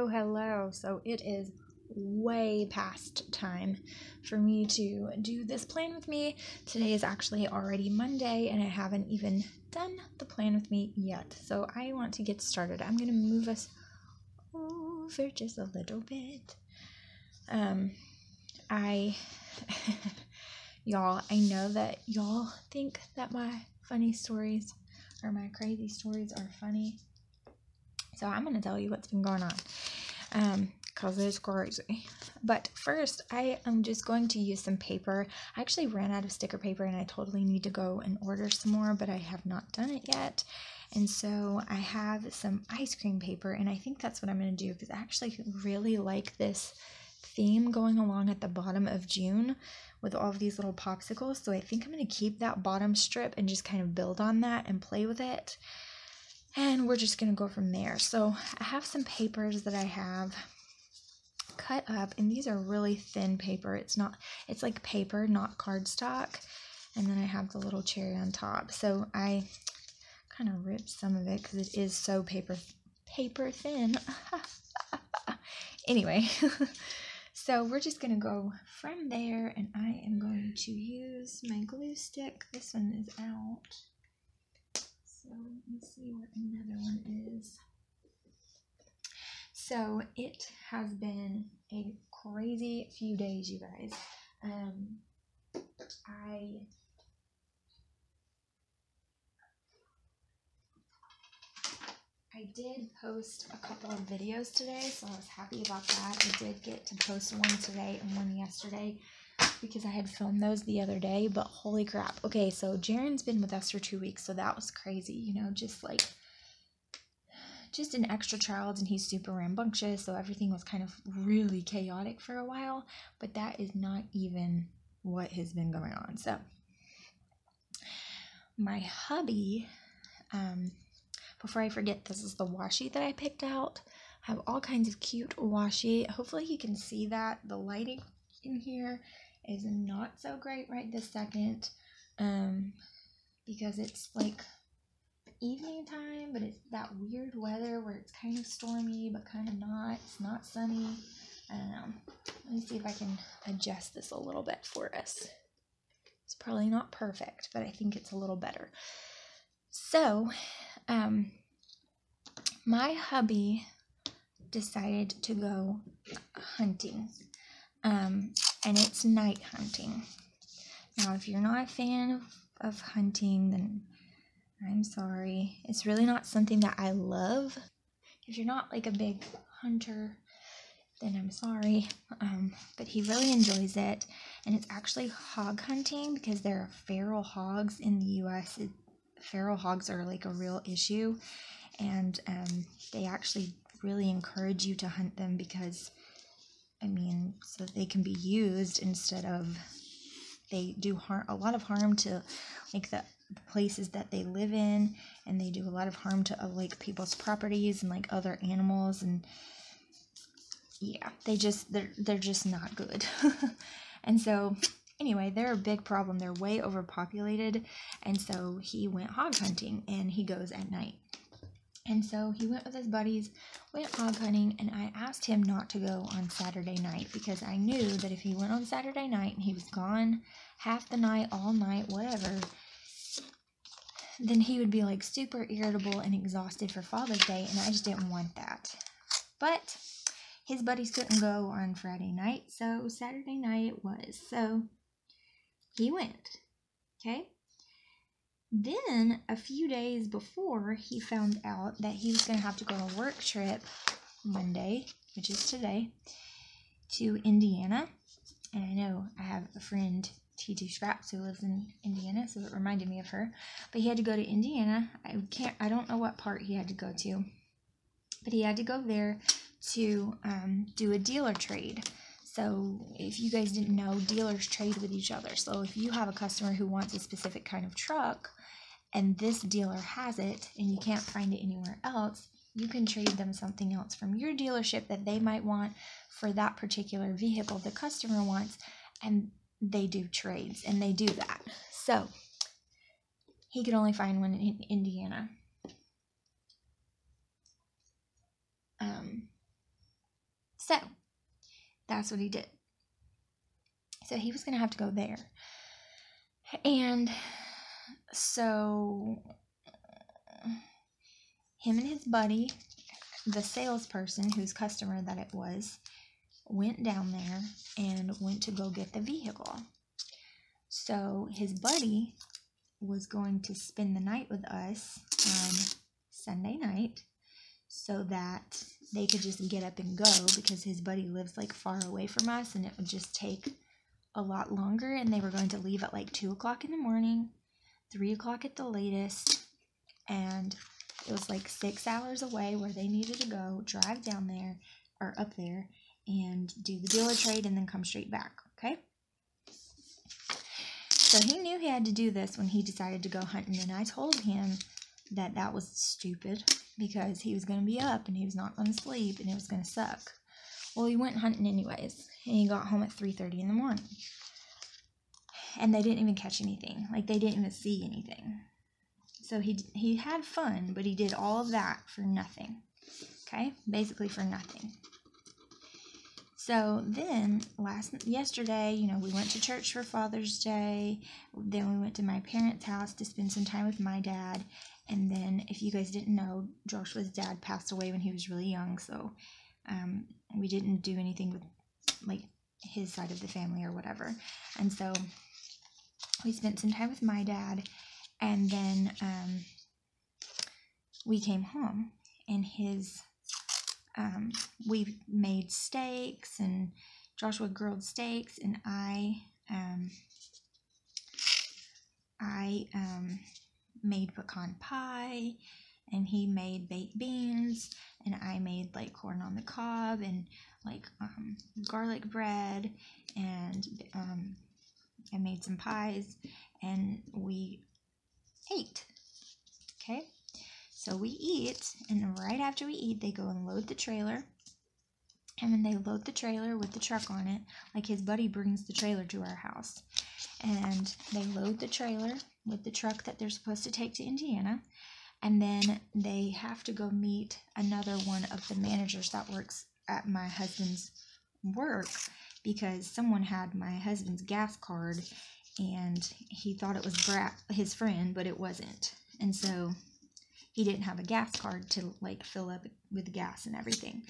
Hello. So it is way past time for me to do this plan with me. Today is actually already Monday and I haven't even done the plan with me yet. So I want to get started. I'm going to move us over just a little bit. Y'all, I know that y'all think that my funny stories or my crazy stories are funny. So I'm going to tell you what's been going on, because it's crazy. But first, I am just going to use some paper. I actually ran out of sticker paper, and I totally need to go and order some more, but I have not done it yet. And so I have some ice cream paper, and I think that's what I'm going to do, because I actually really like this theme going along at the bottom of June with all of these little popsicles. So I think I'm going to keep that bottom strip and just kind of build on that and play with it. And we're just going to go from there. So I have some papers that I have cut up, and these are really thin paper. It's like paper, not cardstock. And then I have the little cherry on top. So I kind of ripped some of it because it is so paper thin. Anyway, so we're just going to go from there, and I am going to use my glue stick. This one is out. So let me see where another one is. So it has been a crazy few days, you guys. I did post a couple of videos today, so I was happy about that. I did get to post one today and one yesterday because I had filmed those the other day, but holy crap. Okay, so Jaren's been with us for 2 weeks, so that was crazy, you know, just an extra child, and he's super rambunctious, so everything was kind of really chaotic for a while, but that is not even what has been going on. So my hubby, before I forget, this is the washi that I picked out. I have all kinds of cute washi. Hopefully you can see that. The lighting in here is not so great right this second, because it's like evening time, but it's that weird weather where it's kind of stormy but kind of not. It's not sunny. I don't know. Let me see if I can adjust this a little bit for us. It's probably not perfect, but I think it's a little better. So my hubby decided to go hunting, and it's night hunting. Now, if you're not a fan of hunting, then I'm sorry. It's really not something that I love. If you're not like a big hunter, then I'm sorry. But he really enjoys it. And it's actually hog hunting, because there are feral hogs in the U.S. Feral hogs are like a real issue. And they actually really encourage you to hunt them because, so they can be used instead of, they do a lot of harm to like the places that they live in, and they do a lot of harm to like people's properties and like other animals, and yeah, they're just not good. And so anyway, they're a big problem. They're way overpopulated, and so he went hog hunting, and he goes at night. And so he went with his buddies, went hog hunting, and I asked him not to go on Saturday night, because I knew that if he went on Saturday night and he was gone half the night, all night, whatever, then he would be like super irritable and exhausted for Father's Day, and I just didn't want that. But his buddies couldn't go on Friday night, so Saturday night it was. So he went, okay? Then, a few days before, he found out that he was going to have to go on a work trip Monday, which is today, to Indiana. And I know I have a friend, T2 Scraps, who lives in Indiana, so it reminded me of her. But he had to go to Indiana. I don't know what part he had to go to, but he had to go there to do a dealer trade. So if you guys didn't know, dealers trade with each other. So if you have a customer who wants a specific kind of truck, and this dealer has it, and you can't find it anywhere else, you can trade them something else from your dealership that they might want for that particular vehicle the customer wants, and they do trades, and they do that. So he could only find one in Indiana. So that's what he did. So he was going to have to go there. And so him and his buddy, the salesperson whose customer that it was, went down there and went to go get the vehicle. So his buddy was going to spend the night with us on Sunday night so that they could just get up and go, because his buddy lives like far away from us and it would just take a lot longer, and they were going to leave at like 2 o'clock in the morning, 3 o'clock at the latest, and it was like 6 hours away where they needed to go, drive down there or up there and do the dealer trade and then come straight back. Okay, so he knew he had to do this when he decided to go hunting, and I told him that that was stupid because he was going to be up and he was not going to sleep and it was going to suck. Well, he went hunting anyways, and he got home at 3:30 in the morning. And they didn't even catch anything. Like, they didn't even see anything. So he had fun, but he did all of that for nothing. Okay? Basically for nothing. So then, yesterday, you know, we went to church for Father's Day. Then we went to my parents' house to spend some time with my dad. And then, if you guys didn't know, Joshua's dad passed away when he was really young. So, we didn't do anything with, like, his side of the family or whatever. And so, we spent some time with my dad. And then, we came home. And we made steaks, and Joshua grilled steaks, and I made pecan pie, and he made baked beans, and I made like corn on the cob and like garlic bread, and I made some pies, and we ate. Okay. So we eat, and right after we eat, they go and load the trailer. And when they load the trailer with the truck on it, like his buddy brings the trailer to our house. And they load the trailer with the truck that they're supposed to take to Indiana. And then they have to go meet another one of the managers that works at my husband's work, because someone had my husband's gas card and he thought it was his friend, but it wasn't. And so he didn't have a gas card to like fill up with gas and everything.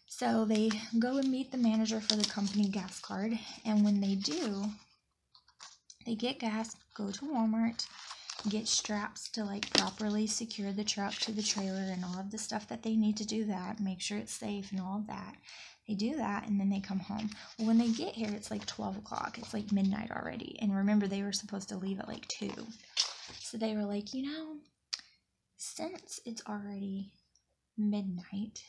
So they go and meet the manager for the company gas card, and when they do, they get gas, go to Walmart, get straps to like properly secure the truck to the trailer and all of the stuff that they need to do that, make sure it's safe and all of that. They do that, and then they come home. Well, when they get here, it's like 12 o'clock. It's like midnight already. And remember, they were supposed to leave at like 2. So they were like, you know, since it's already midnight,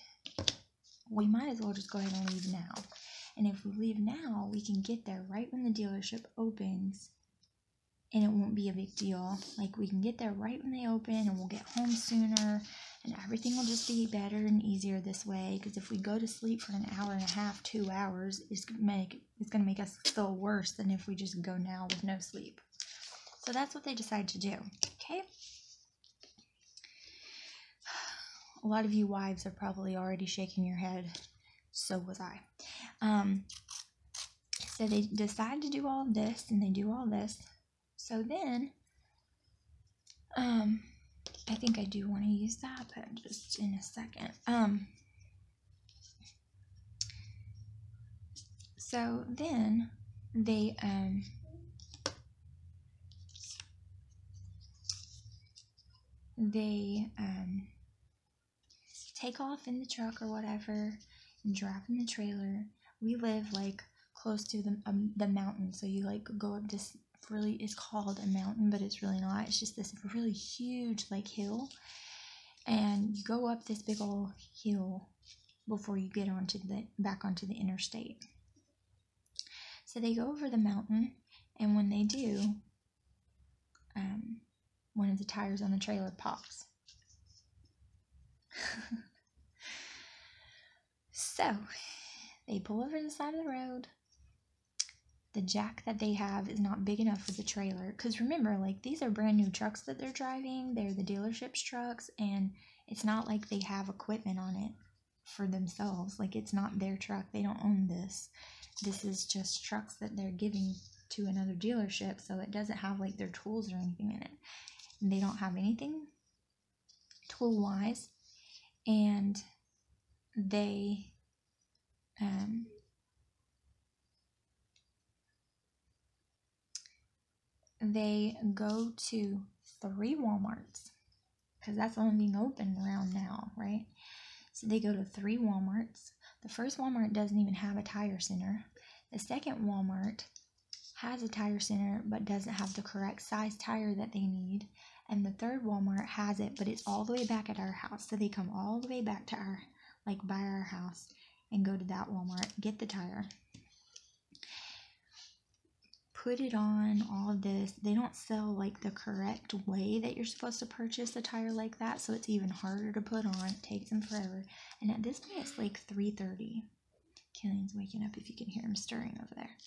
we might as well just go ahead and leave now. And if we leave now, we can get there right when the dealership opens, and it won't be a big deal. Like, we can get there right when they open, and we'll get home sooner, and everything will just be better and easier this way. Because if we go to sleep for an hour and a half, 2 hours, it's going to make us feel worse than if we just go now with no sleep. So that's what they decided to do. Okay? A lot of you wives are probably already shaking your head. So was I. So they decide to do all of this, and they do all this. So then, I think I do want to use that, but just in a second. So then they, take off in the truck or whatever and drive in the trailer. We live like close to the mountain, so you like go up this really, it's called a mountain, but it's really not. It's just this really huge like hill, and you go up this big old hill before you get back onto the interstate. So they go over the mountain, and when they do, one of the tires on the trailer pops. So they pull over the side of the road. The jack that they have is not big enough for the trailer, because remember, like, these are brand new trucks that they're driving. They're the dealership's trucks, and it's not like they have equipment on it. for themselves. Like, it's not their truck. They don't own this. This is just trucks that they're giving to another dealership, so it doesn't have like their tools or anything in it. And they don't have anything tool wise, and they go to 3 Walmarts, because that's the only thing open around now, right? So they go to 3 Walmarts. The first Walmart doesn't even have a tire center. The second Walmart has a tire center but doesn't have the correct size tire that they need. And the third Walmart has it, but it's all the way back at our house. So they come all the way back to our, like, by our house, and go to that Walmart, get the tire, put it on, all of this. They don't sell like the correct way that you're supposed to purchase a tire like that, so it's even harder to put on. It takes them forever. And at this point, it's like 3:30. Killian's waking up, if you can hear him stirring over there.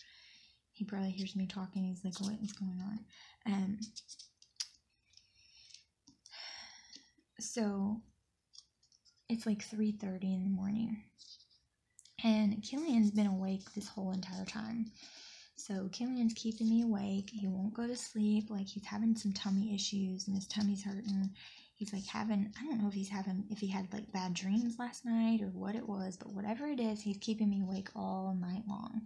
He probably hears me talking. He's like, what is going on? So it's like 3:30 in the morning, and Killian's been awake this whole entire time. So Killian's keeping me awake. He won't go to sleep. Like, he's having some tummy issues, and his tummy's hurting. He's like having, I don't know if he had like bad dreams last night or what it was, but whatever it is, he's keeping me awake all night long.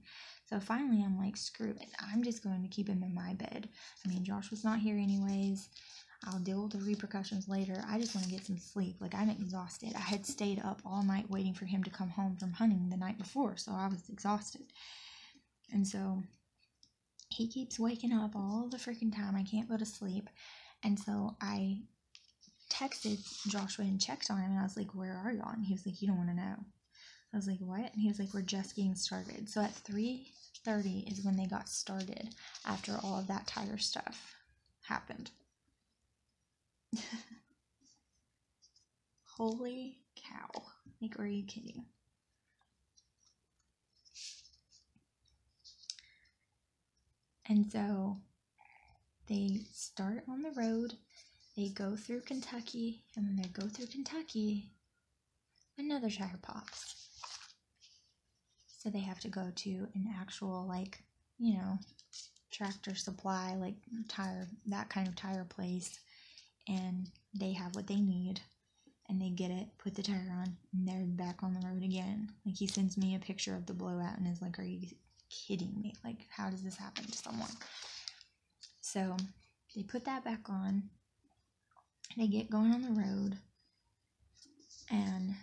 So finally I'm like, screw it. I'm just going to keep him in my bed. I mean, Josh was not here anyways. I'll deal with the repercussions later. I just want to get some sleep. Like, I'm exhausted. I had stayed up all night waiting for him to come home from hunting the night before, so I was exhausted. And so he keeps waking up all the freaking time. I can't go to sleep. And so I texted Joshua and checked on him, and I was like, where are y'all? And he was like, you don't want to know. I was like, what? And he was like, we're just getting started. So at 3:30 is when they got started, after all of that tire stuff happened. Holy cow. Like, are you kidding? And so they start on the road. They go through Kentucky, and when they go through Kentucky, another tire pops. So they have to go to an actual, like, you know, Tractor Supply, like, tire, that kind of tire place, and they have what they need, and they get it, put the tire on, and they're back on the road again. Like, he sends me a picture of the blowout and is like, are you kidding me? Like, how does this happen to someone? So they put that back on. They get going on the road, and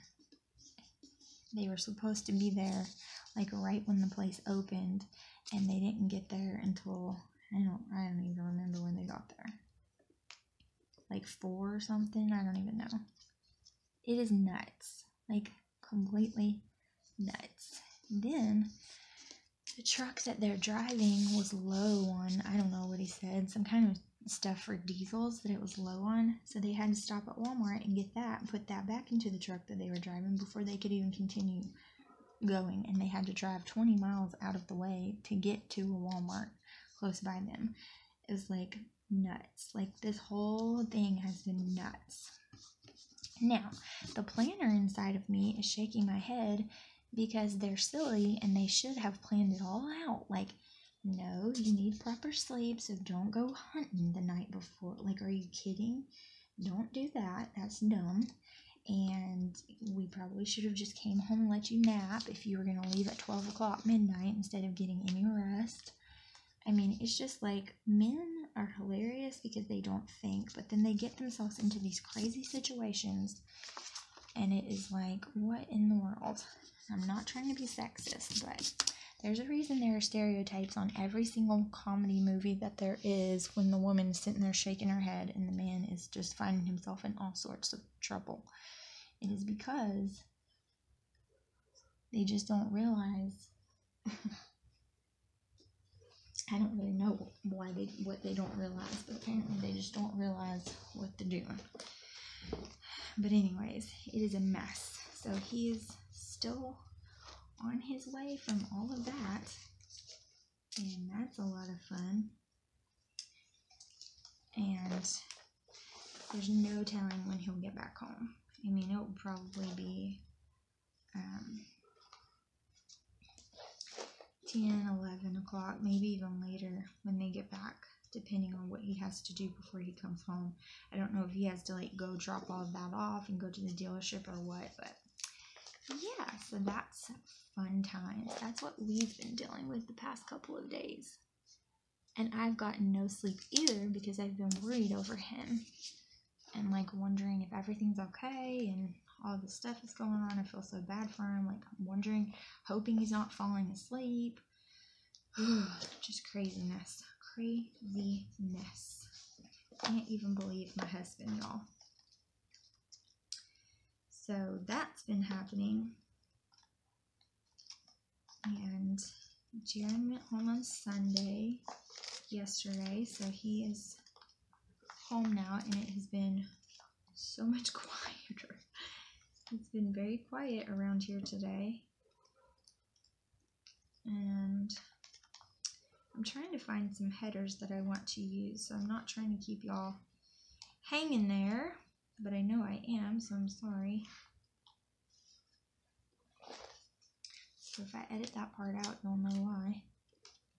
they were supposed to be there like right when the place opened, and they didn't get there until I don't even remember when they got there. Like 4 or something, I don't even know. It is nuts. Like, completely nuts. Then the truck that they're driving was low on, I don't know what he said, some kind of stuff for diesels that it was low on, so they had to stop at Walmart and get that and put that back into the truck that they were driving before they could even continue going, and they had to drive 20 miles out of the way to get to a Walmart close by them. It was like nuts. Like, this whole thing has been nuts. Now, the planner inside of me is shaking my head because they're silly and they should have planned it all out. Like, no, you need proper sleep, so don't go hunting the night before. Like, are you kidding? Don't do that. That's dumb. And we probably should have just came home and let you nap if you were going to leave at 12 o'clock midnight instead of getting any rest. I mean, it's just like, men are hilarious because they don't think, but then they get themselves into these crazy situations, and it is like, what in the world? I'm not trying to be sexist, but there's a reason there are stereotypes on every single comedy movie that there is when the woman is sitting there shaking her head and the man is just finding himself in all sorts of trouble. It is because they just don't realize. I don't really know what they don't realize, but apparently they just don't realize what they're doing. But anyways, it is a mess. So he is still on his way from all of that, and that's a lot of fun. And there's no telling when he'll get back home. I mean, it will probably be 10, 11 o'clock, maybe even later when they get back, depending on what he has to do before he comes home. I don't know if he has to like go drop all of that off and go to the dealership or what, but yeah, so that's fun times. That's what we've been dealing with the past couple of days. And I've gotten no sleep either because I've been worried over him and like wondering if everything's okay and all this stuff is going on. I feel so bad for him. Like I'm wondering, hoping he's not falling asleep. Just craziness. Craziness. Can't even believe my husband, y'all. So that's been happening. And Jaron went home on Sunday yesterday, so he is home now, and it has been so much quieter. It's been very quiet around here today. And I'm trying to find some headers that I want to use, so I'm not trying to keep y'all hanging there, but I know I am, so I'm sorry. So if I edit that part out, you'll know why.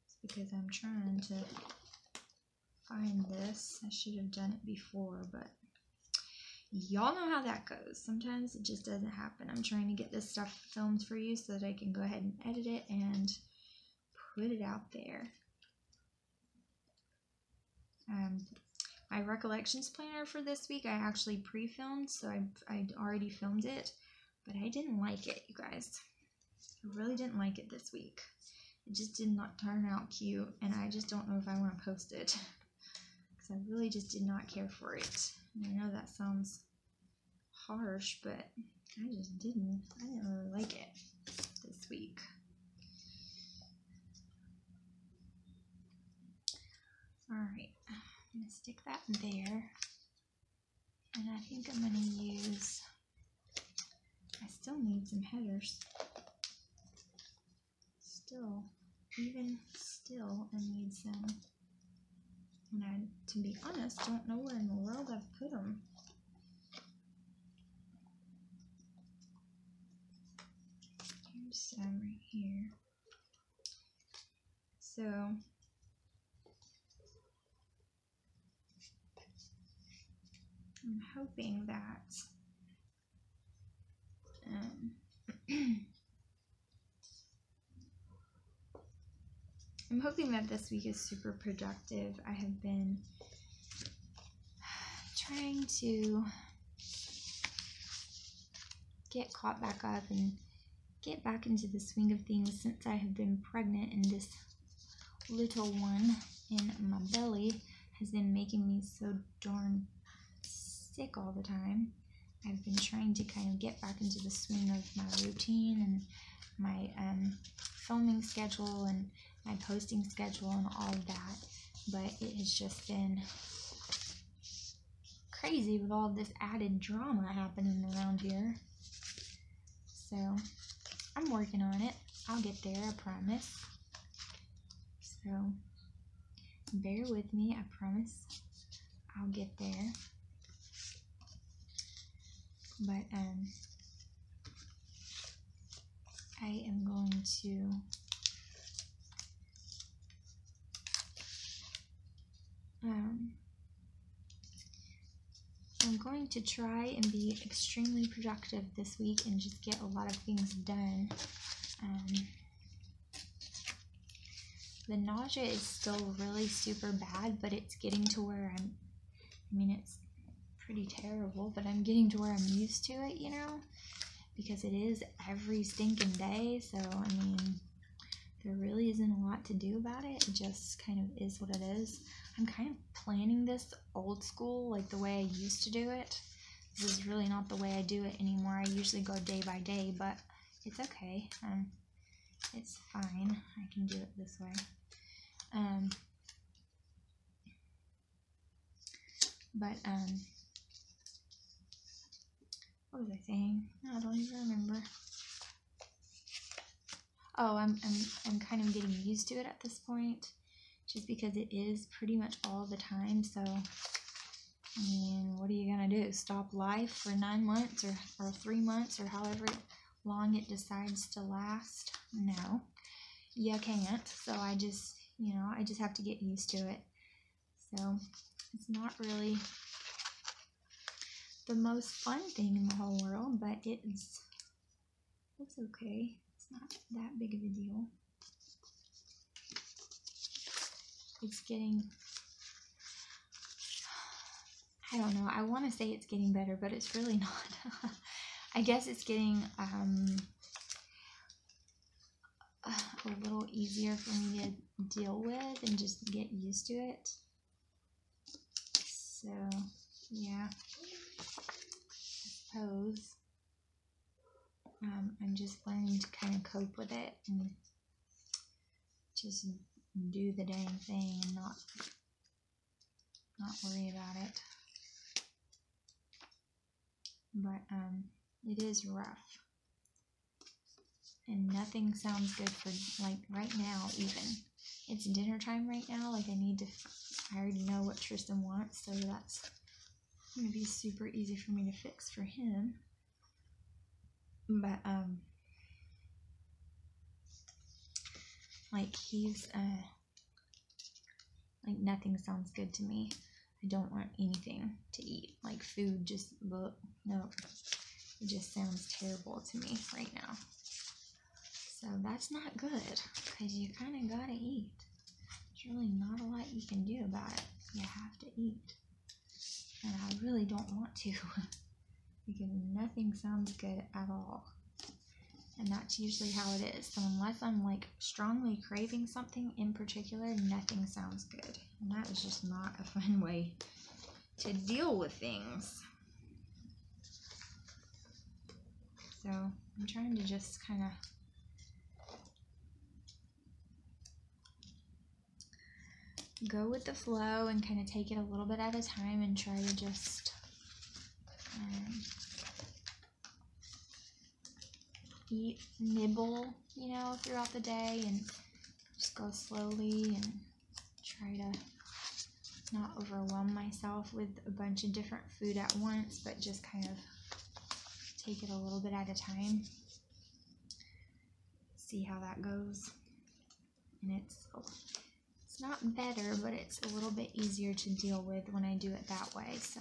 It's because I'm trying to find this. I should have done it before, but y'all know how that goes. Sometimes it just doesn't happen. I'm trying to get this stuff filmed for you so that I can go ahead and edit it and put it out there. My recollections planner for this week, I actually pre-filmed, so I'd already filmed it, but I didn't like it, you guys. I really didn't like it this week. It just did not turn out cute, and I just don't know if I want to post it, because I really just did not care for it. And I know that sounds harsh, but I just didn't. I didn't really like it this week. Alright, I'm going to stick that there, and I think I'm going to use, I still need some headers. Even still, I need some, and I, to be honest, don't know where in the world I've put them. Here's some right here. So, I'm hoping that I'm hoping that this week is super productive. I have been trying to get caught back up and get back into the swing of things since I have been pregnant, and this little one in my belly has been making me so darn sick all the time. I've been trying to kind of get back into the swing of my routine and my filming schedule and my posting schedule and all of that, but it has just been crazy with all of this added drama happening around here. So I'm working on it. I'll get there, I promise. So bear with me, I promise I'll get there. But I am going to I'm going to try and be extremely productive this week and just get a lot of things done. The nausea is still really super bad, but it's getting to where it's pretty terrible, but I'm getting to where I'm used to it, you know, because it is every stinking day, so, I mean, there really isn't a lot to do about it. It just kind of is what it is. I'm kind of planning this old school, like the way I used to do it. This is really not the way I do it anymore. I usually go day by day, but it's okay. It's fine. I can do it this way. What was I saying? I don't even remember. Oh, I'm kind of getting used to it at this point, just because it is pretty much all the time. So, I mean, what are you gonna do? Stop life for 9 months or 3 months or however long it decides to last. No, you can't. So I just, I just have to get used to it. So it's not really the most fun thing in the whole world, but it's okay. It's not that big of a deal. It's getting, I don't know, I want to say it's getting better, but it's really not. I guess it's getting a little easier for me to deal with and just get used to it. So, yeah, I suppose I'm just learning to kind of cope with it and just do the dang thing and not worry about it. But it is rough. And nothing sounds good for, like, right now even. It's dinner time right now. Like, I already know what Tristan wants, so that's going to be super easy for me to fix for him. But, like, he's, like, nothing sounds good to me. I don't want anything to eat. Like, food just, no, it just sounds terrible to me right now. So that's not good, because you kind of gotta eat. There's really not a lot you can do about it. You have to eat. And I really don't want to, because nothing sounds good at all. And that's usually how it is. So unless I'm, like, strongly craving something in particular, nothing sounds good. And that is just not a fun way to deal with things. So I'm trying to just kind of go with the flow and kind of take it a little bit at a time and try to just nibble, throughout the day, and just go slowly and try to not overwhelm myself with a bunch of different food at once, but just kind of take it a little bit at a time. See how that goes. And it's not better, but it's a little bit easier to deal with when I do it that way. So,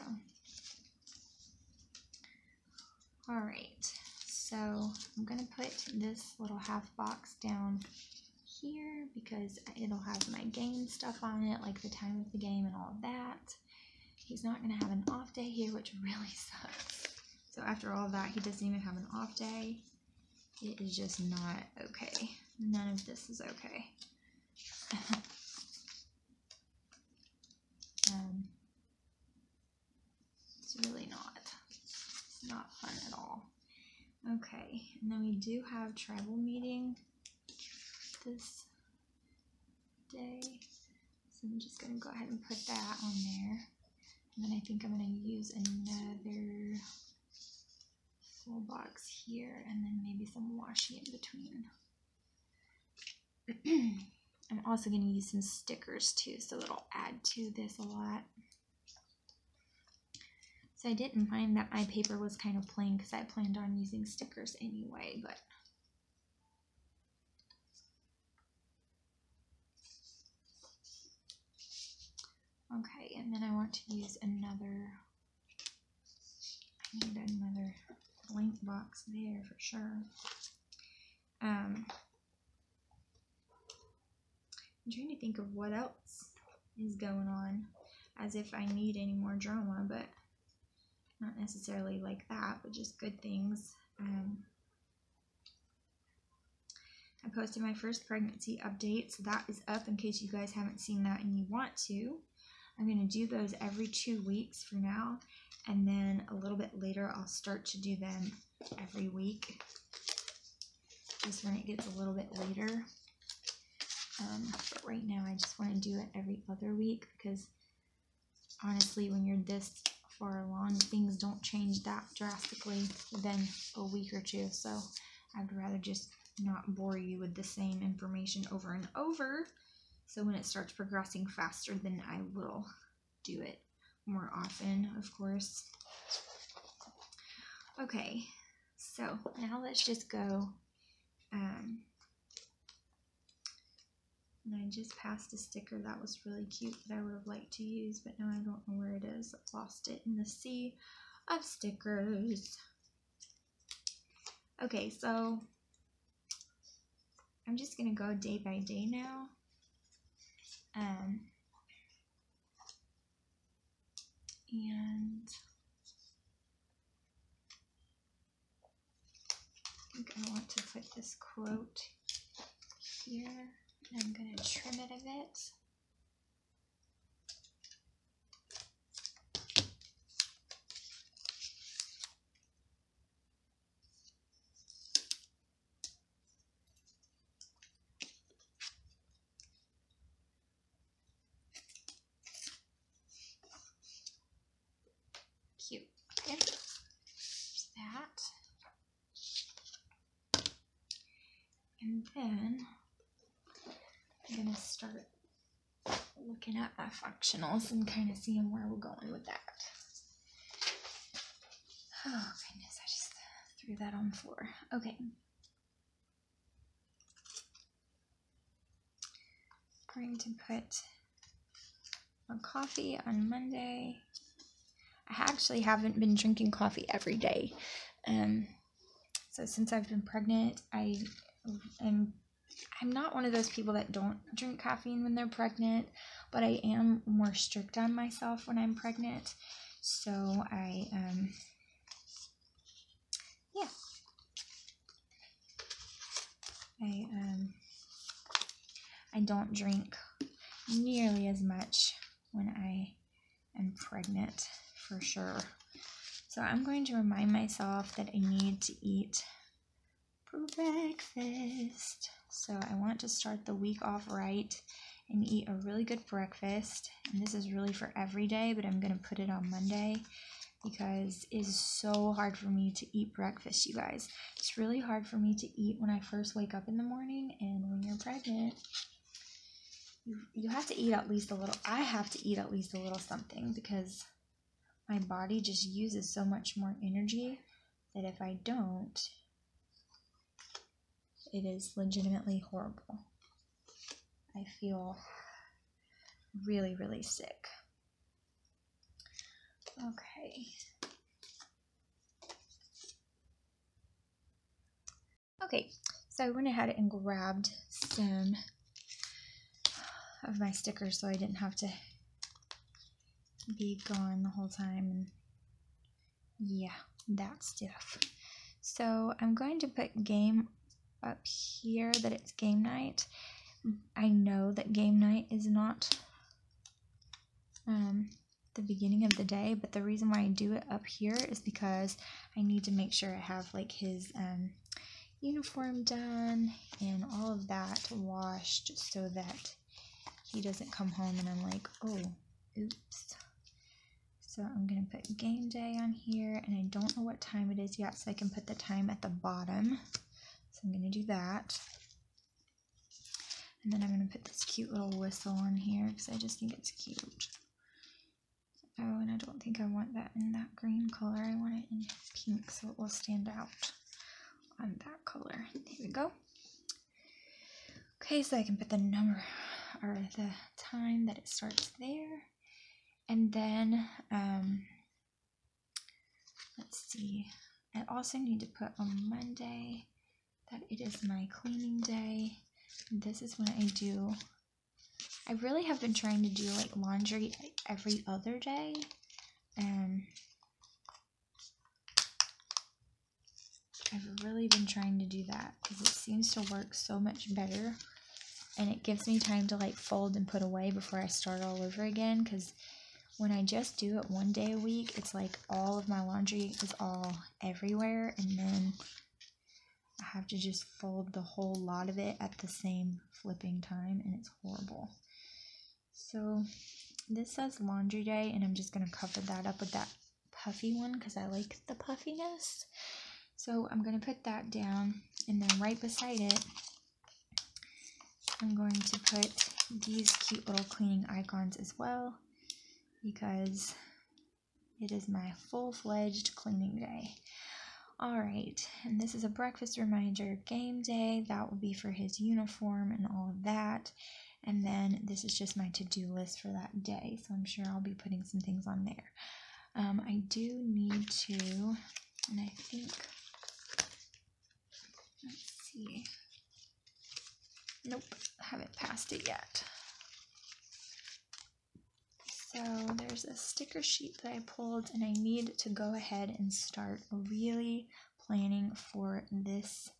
all right. So I'm gonna put this little half box down here because it'll have my game stuff on it, like the time of the game and all of that. He's not gonna have an off day here, which really sucks. So after all of that, he doesn't even have an off day. It is just not okay. None of this is okay. It's really not. It's not fun at all. Okay, and then we do have tribal meeting this day. So I'm just going to go ahead and put that on there. And then I think I'm going to use another full box here and then maybe some washi in between. I'm also going to use some stickers too, so it'll add to this a lot. So I didn't mind that my paper was kind of plain because I planned on using stickers anyway, but okay, and then I want to use I need another blank box there for sure. I'm trying to think of what else is going on, as if I need any more drama, but not necessarily like that, but just good things. I posted my first pregnancy update, so that is up in case you guys haven't seen that and you want to. I'm going to do those every 2 weeks for now, and then a little bit later I'll start to do them every week, just when it gets a little bit later. But right now I just want to do it every other week, because honestly, when you're this far along, things don't change that drastically within a week or two, so I'd rather just not bore you with the same information over and over. So when it starts progressing faster, then I will do it more often, of course. Okay, So now let's just go. And I just passed a sticker that was really cute that I would have liked to use, but now I don't know where it is. I lost it in the sea of stickers. Okay, so I'm just gonna go day by day now. And I think I want to put this quote here. And I'm going to trim it a bit. Cute. Okay. There's that. And then I'm going to start looking at my functionals and kind of seeing where we're going with that. Oh goodness, I just threw that on the floor. Okay. I'm going to put a coffee on Monday. I actually haven't been drinking coffee every day. So since I've been pregnant, I'm not one of those people that don't drink caffeine when they're pregnant, but I am more strict on myself when I'm pregnant. So I don't drink nearly as much when I am pregnant, for sure. So I'm going to remind myself that I need to eat breakfast. So I want to start the week off right and eat a really good breakfast. And this is really for every day, but I'm going to put it on Monday because it is so hard for me to eat breakfast, you guys. It's really hard for me to eat when I first wake up in the morning, and when you're pregnant, you have to eat at least a little. I have to eat at least a little something because my body just uses so much more energy that if I don't, it is legitimately horrible. I feel really, really sick. Okay. Okay, so I went ahead and grabbed some of my stickers so I didn't have to be gone the whole time. And yeah, that stuff. So I'm going to put game up here that it's game night. I know that game night is not the beginning of the day, but the reason why I do it up here is because I need to make sure I have like his uniform done and all of that washed so that he doesn't come home and I'm like, oh, oops. So I'm going to put game day on here, and I don't know what time it is yet, so I can put the time at the bottom. So I'm going to do that. And then I'm going to put this cute little whistle on here because I just think it's cute. Oh, and I don't think I want that in that green color. I want it in pink so it will stand out on that color. There we go. Okay, so I can put the number or the time that it starts there. And then, let's see. I also need to put on Monday that it is my cleaning day. This is when I do. I really have been trying to do like laundry every other day. I've really been trying to do that because it seems to work so much better. And it gives me time to like fold and put away before I start all over again. Because when I just do it one day a week, it's like all of my laundry is all everywhere. And then I have to just fold the whole lot of it at the same flipping time. And it's horrible. So this says laundry day, and I'm just going to cover that up with that puffy one because I like the puffiness. So I'm going to put that down, and then right beside it, I'm going to put these cute little cleaning icons as well because it is my full-fledged cleaning day. All right, and this is a breakfast reminder, game day. That will be for his uniform and all of that. And then this is just my to-do list for that day, so I'm sure I'll be putting some things on there. I do need to, and I think, let's see. Nope, haven't passed it yet. So there's a sticker sheet that I pulled, and I need to go ahead and start really planning for this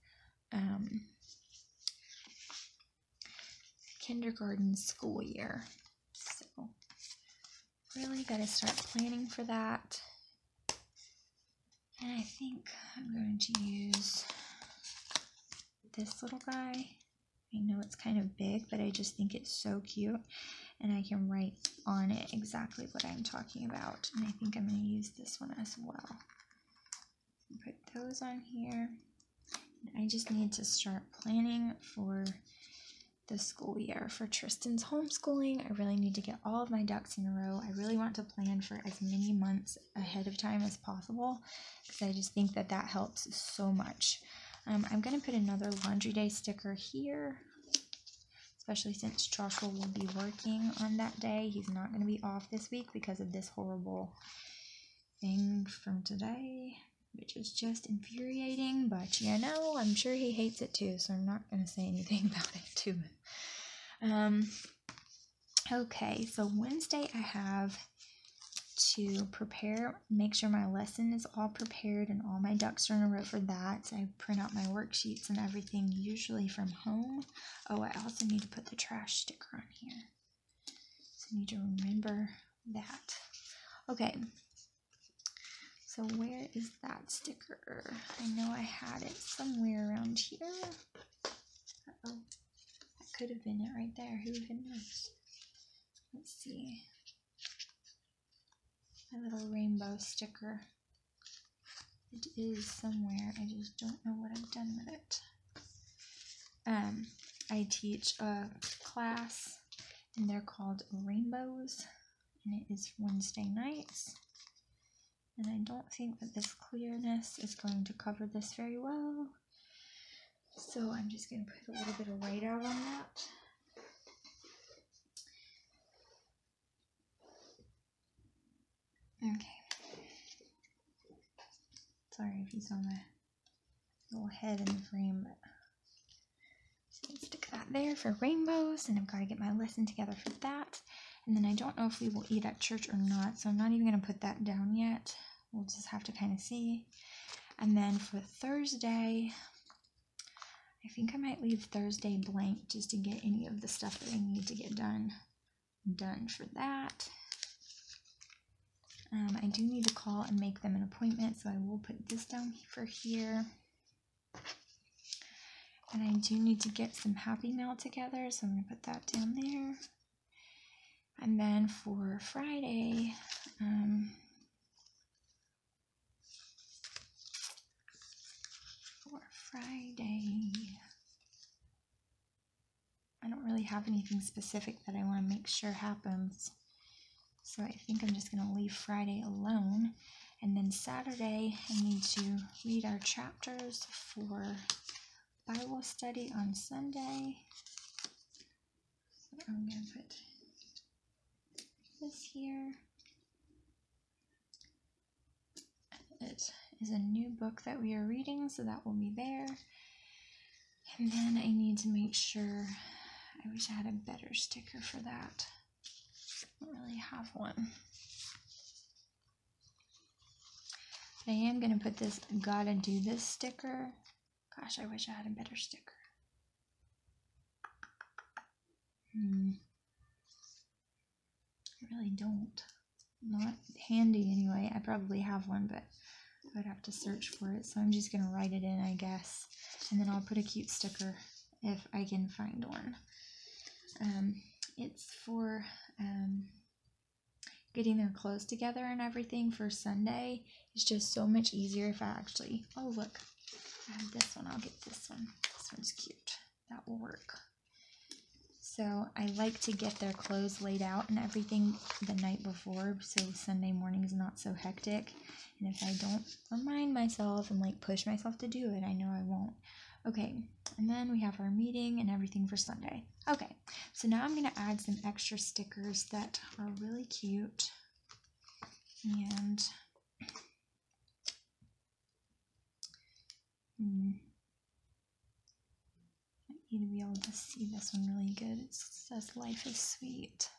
kindergarten school year. So really got to start planning for that. And I think I'm going to use this little guy. I know it's kind of big, but I just think it's so cute, and I can write on it exactly what I'm talking about. And I think I'm going to use this one as well. Put those on here. I just need to start planning for the school year. For Tristan's homeschooling, I really need to get all of my ducks in a row. I really want to plan for as many months ahead of time as possible, because I just think that that helps so much. I'm going to put another laundry day sticker here, especially since Joshua will be working on that day. He's not going to be off this week because of this horrible thing from today, which is just infuriating, but you know, I'm sure he hates it too, so I'm not going to say anything about it to him. Okay, so Wednesday I have to prepare, make sure my lesson is all prepared and all my ducks are in a row for that. I print out my worksheets and everything, usually from home. Oh, I also need to put the trash sticker on here, so I need to remember that. Okay, so where is that sticker? I know I had it somewhere around here. Uh-oh, that could have been it right there. Who even knows? Let's see. My little rainbow sticker. It is somewhere. I just don't know what I've done with it. I teach a class, and they're called Rainbows, and it is Wednesday nights. And I don't think that this clearness is going to cover this very well, so I'm just going to put a little bit of white out on that. Okay. Sorry if you saw my little head in the frame, but so let's stick that there for rainbows, and I've got to get my lesson together for that. And then I don't know if we will eat at church or not, so I'm not even going to put that down yet. We'll just have to kind of see. And then for Thursday, I think I might leave Thursday blank just to get any of the stuff that I need to get done for that. I do need to call and make them an appointment, so I will put this down for here. And I do need to get some Happy Mail together, so I'm going to put that down there. And then for Friday, I don't really have anything specific that I want to make sure happens. So I think I'm just going to leave Friday alone. And then Saturday, I need to read our chapters for Bible study on Sunday. So I'm going to put this here. It is a new book that we are reading, so that will be there. And then I need to make sure, I wish I had a better sticker for that. I don't really have one. But I am going to put this gotta do this sticker. Gosh, I wish I had a better sticker. I really don't. Not handy anyway. I probably have one, but I would have to search for it. So I'm just going to write it in, I guess. And then I'll put a cute sticker if I can find one. It's for getting their clothes together and everything for Sunday. It's just so much easier if I actually... Oh, look. I have this one. I'll get this one. This one's cute. That will work. So I like to get their clothes laid out and everything the night before, so Sunday morning is not so hectic. And if I don't remind myself and like push myself to do it, I know I won't. Okay, and then we have our meeting and everything for Sunday. Okay, so now I'm going to add some extra stickers that are really cute. And you to be able to see this one really good. It says life is sweet.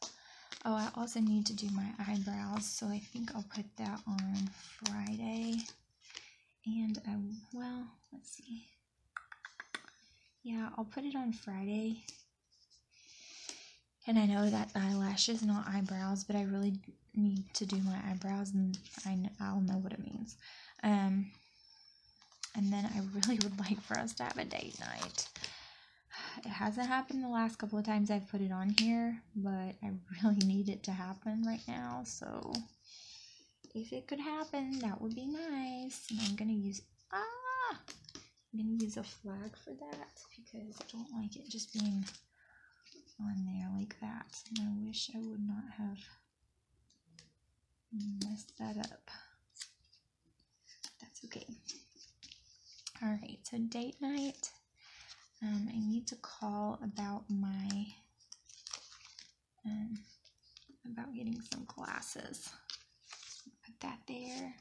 Oh, I also need to do my eyebrows, so I think I'll put that on Friday. And well, let's see. Yeah, I'll put it on Friday. And I know that eyelashes, not eyebrows, but I really need to do my eyebrows, and I'll know what it means. And then I really would like for us to have a date night. It hasn't happened the last couple of times I've put it on here, but I really need it to happen right now. So if it could happen, that would be nice. And I'm gonna use a flag for that because I don't like it just being on there like that. And I wish I would not have messed that up. That's okay. All right, so date night. I need to call about my, about getting some glasses. Put that there.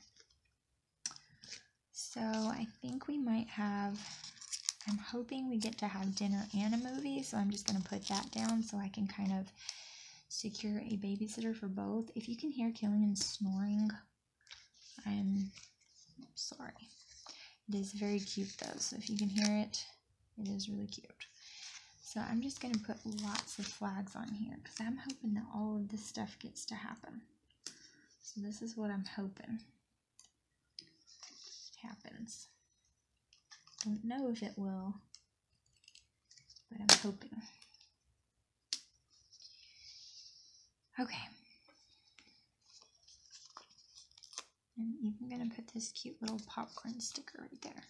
So I think we might have, I'm hoping we get to have dinner and a movie, so I'm just going to put that down so I can kind of secure a babysitter for both. If you can hear Killian snoring, I'm sorry. It is very cute though, so if you can hear it, it is really cute. So I'm just going to put lots of flags on here because I'm hoping that all of this stuff gets to happen. So this is what I'm hoping happens. Don't know if it will, but I'm hoping. Okay. I'm even going to put this cute little popcorn sticker right there.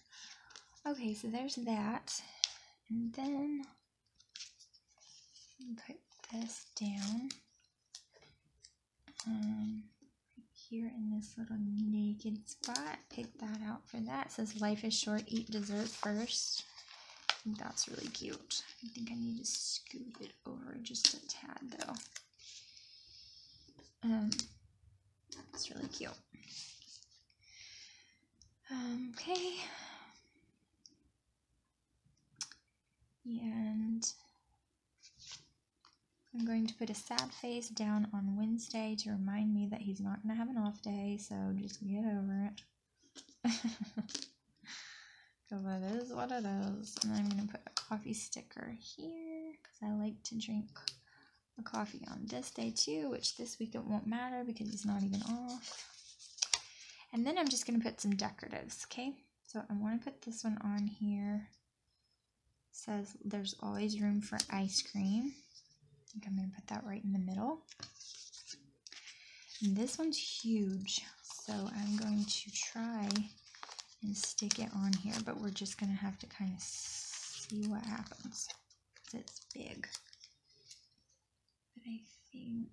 Okay, so there's that. And then put this down here in this little naked spot. Pick that out for that. It says life is short, eat dessert first. I think that's really cute. I think I need to scoot it over just a tad though. That's really cute. Okay. And I'm going to put a sad face down on Wednesday to remind me that he's not going to have an off day, so just get over it. Because it is what it is. And I'm going to put a coffee sticker here, because I like to drink a coffee on this day too, which this week it won't matter because he's not even off. And then I'm just going to put some decoratives, okay? So I want to put this one on here. It says there's always room for ice cream. I think I'm going to put that right in the middle. And this one's huge, so I'm going to try and stick it on here, but we're just going to have to kind of see what happens. It's big. But I think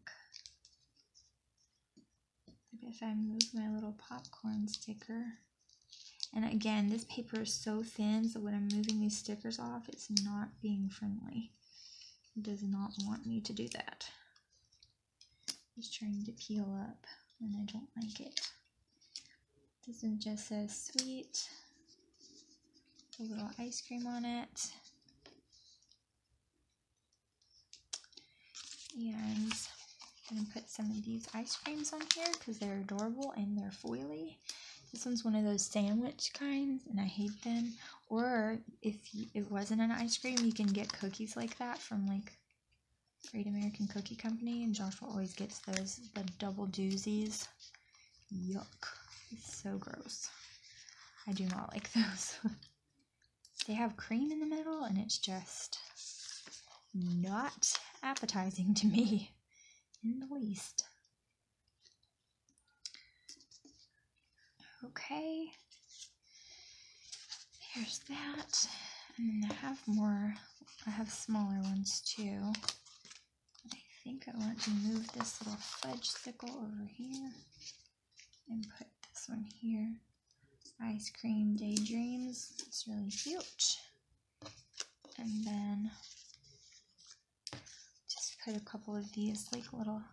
that if I move my little popcorn sticker, and again, this paper is so thin, so when I'm moving these stickers off, it's not being friendly. It does not want me to do that. It's trying to peel up, and I don't like it. This one just says sweet. A little ice cream on it. And I'm going to put some of these ice creams on here because they're adorable and they're foily. This one's one of those sandwich kinds, and I hate them. Or if it wasn't an ice cream, you can get cookies like that from like Great American Cookie Company, and Joshua always gets those, the double doozies. Yuck. It's so gross. I do not like those. They have cream in the middle, and it's just not appetizing to me in the least. Okay. There's that. And I have more. I have smaller ones too. think I want to move this little fudge sickle over here and put this one here. Ice Cream Daydreams. It's really cute. And then just put a couple of these like little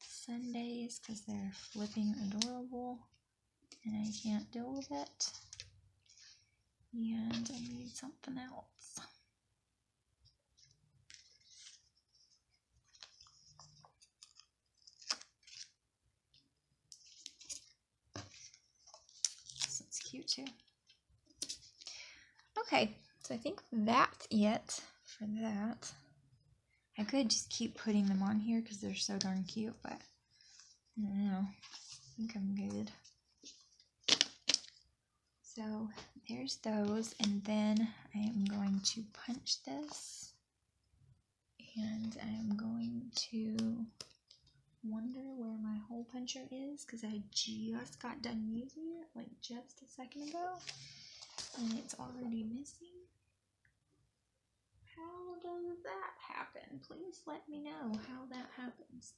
sundaes because they're flipping adorable and I can't deal with it. And I need something else. This looks cute too. Okay, so I think that's it for that. I could just keep putting them on here because they're so darn cute, but I don't know. I think I'm good. So there's those, and then I am going to punch this, and I am going to wonder where my hole puncher is because I just got done using it like just a second ago, and it's already missing. How does that happen? Please let me know how that happens.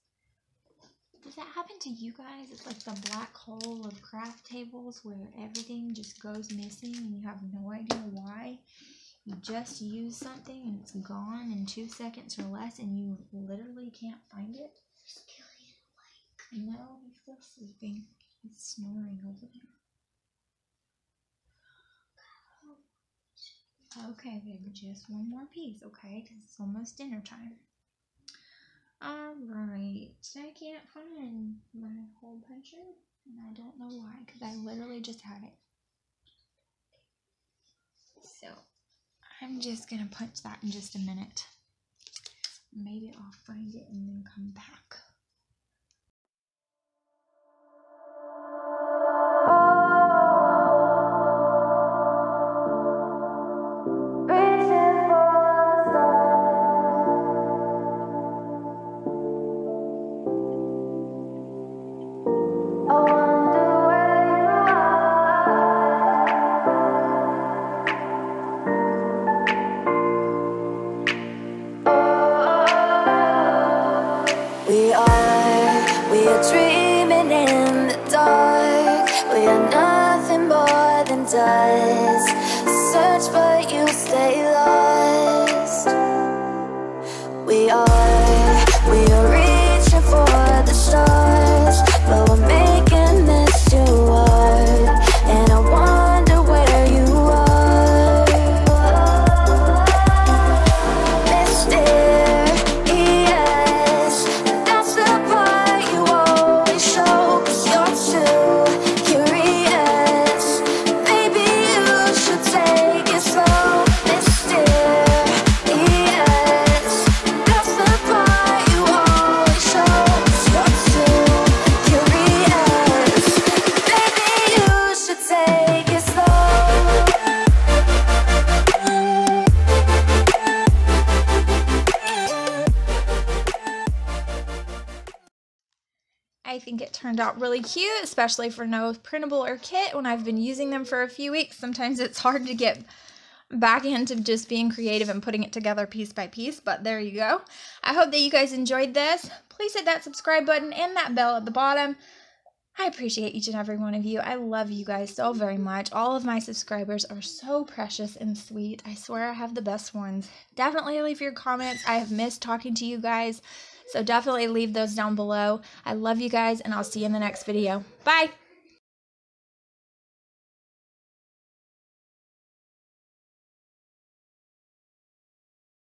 Does that happen to you guys? It's like the black hole of craft tables where everything just goes missing and you have no idea why. You just use something and it's gone in 2 seconds or less and you literally can't find it. There's Killian awake. I know, he's still sleeping. He's snoring over there. Okay, baby, just one more piece, okay? Because it's almost dinner time. Alright, I can't find my hole puncher, and I don't know why, because I literally just had it. So, I'm just going to punch that in just a minute. Maybe I'll find it and then come back. We are dreaming in the dark. We are nothing more than dust. Search but you stay lost. We are reaching for the stars, but we're making this too hard. And I wonder where you are. I think it turned out really cute, especially for no printable or kit. When I've been using them for a few weeks, sometimes it's hard to get back into just being creative and putting it together piece by piece, but there you go. I hope that you guys enjoyed this. Please hit that subscribe button and that bell at the bottom. I appreciate each and every one of you. I love you guys so very much. All of my subscribers are so precious and sweet. I swear I have the best ones. Definitely leave your comments. I have missed talking to you guys, so definitely leave those down below. I love you guys, and I'll see you in the next video. Bye!